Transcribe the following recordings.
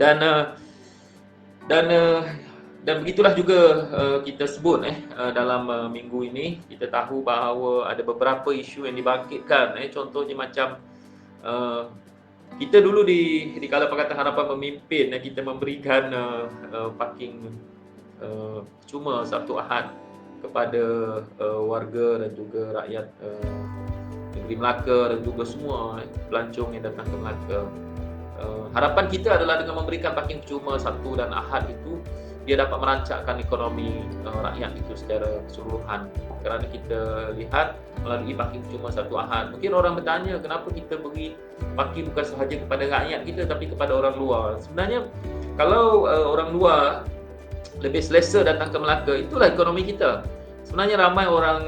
Dan dan dan begitulah juga kita sebut dalam minggu ini kita tahu bahawa ada beberapa isu yang dibangkitkan, contohnya macam kita dulu di kala Pakatan Harapan memimpin, kita memberikan parking cuma Sabtu Ahad kepada warga dan juga rakyat negeri Melaka dan juga semua pelancong yang datang ke Melaka. Harapan kita adalah dengan memberikan parking cuma Sabtu dan Ahad itu, dia dapat merancakkan ekonomi rakyat itu secara keseluruhan. Kerana kita lihat melalui parking cuma Sabtu Ahad, mungkin orang bertanya kenapa kita beri parking bukan sahaja kepada rakyat kita tapi kepada orang luar. Sebenarnya kalau orang luar lebih selesa datang ke Melaka, itulah ekonomi kita. Sebenarnya ramai orang,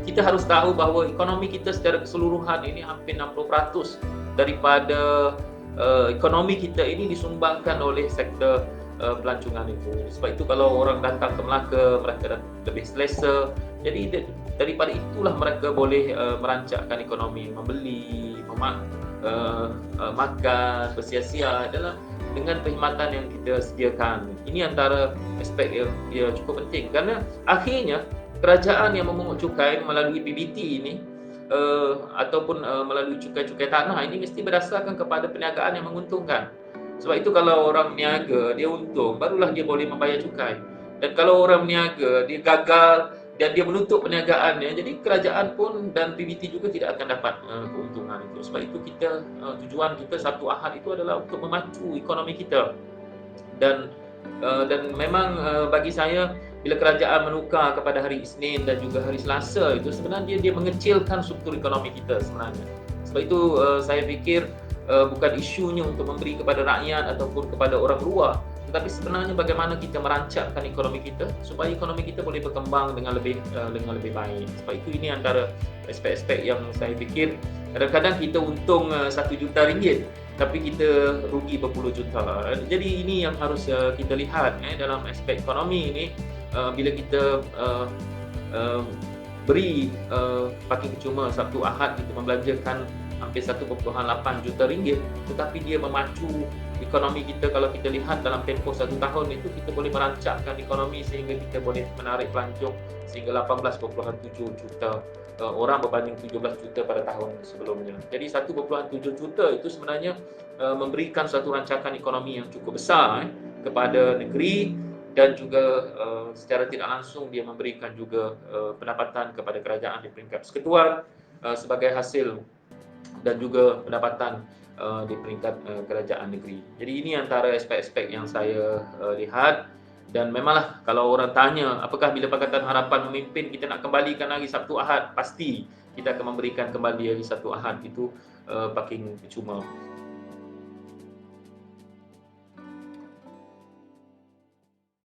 kita harus tahu bahawa ekonomi kita secara keseluruhan ini hampir 60% daripada ekonomi kita ini disumbangkan oleh sektor pelancongan itu. Sebab itu kalau orang datang ke Melaka, mereka lebih selesa. Jadi daripada itulah mereka boleh merancakkan ekonomi, membeli, makan, bersia-sia dengan perkhidmatan yang kita sediakan. Ini antara aspek yang cukup penting, kerana akhirnya kerajaan yang memungut cukai melalui PBT ini ataupun melalui cukai-cukai tanah ini mesti berdasarkan kepada perniagaan yang menguntungkan. Sebab itu kalau orang berniaga dia untung, barulah dia boleh membayar cukai. Dan kalau orang berniaga dia gagal dan dia menutup perniagaannya, jadi kerajaan pun dan PBT juga tidak akan dapat keuntungan itu. Sebab itu tujuan kita Sabtu Ahad itu adalah untuk memacu ekonomi kita. Dan memang bagi saya, bila kerajaan menukar kepada hari Isnin dan juga hari Selasa itu, sebenarnya dia mengecilkan struktur ekonomi kita sebenarnya. Sebab itu saya fikir bukan isunya untuk memberi kepada rakyat ataupun kepada orang luar, tetapi sebenarnya bagaimana kita merancakkan ekonomi kita supaya ekonomi kita boleh berkembang dengan lebih baik. Sebab itu ini antara aspek-aspek yang saya fikir kadang-kadang kita untung RM1 juta tapi kita rugi berpuluh juta. Jadi ini yang harus kita lihat dalam aspek ekonomi ini. Bila kita beri parking cuma Sabtu Ahad, kita membelanjakan hampir RM1.8 juta, tetapi dia memacu ekonomi kita. Kalau kita lihat dalam tempoh 1 tahun itu, kita boleh merancakkan ekonomi sehingga kita boleh menarik pelancong sehingga 18.7 juta orang berbanding 17 juta pada tahun sebelumnya. Jadi 1.7 juta itu sebenarnya memberikan satu rancangan ekonomi yang cukup besar kepada negeri, dan juga secara tidak langsung dia memberikan juga pendapatan kepada kerajaan di peringkat persekutuan sebagai hasil, dan juga pendapatan di peringkat kerajaan negeri. Jadi ini antara aspek-aspek yang saya lihat. Dan memanglah kalau orang tanya apakah bila Pakatan Harapan memimpin kita nak kembalikan hari Sabtu Ahad, pasti kita akan memberikan kembali hari Sabtu Ahad itu parking cuma.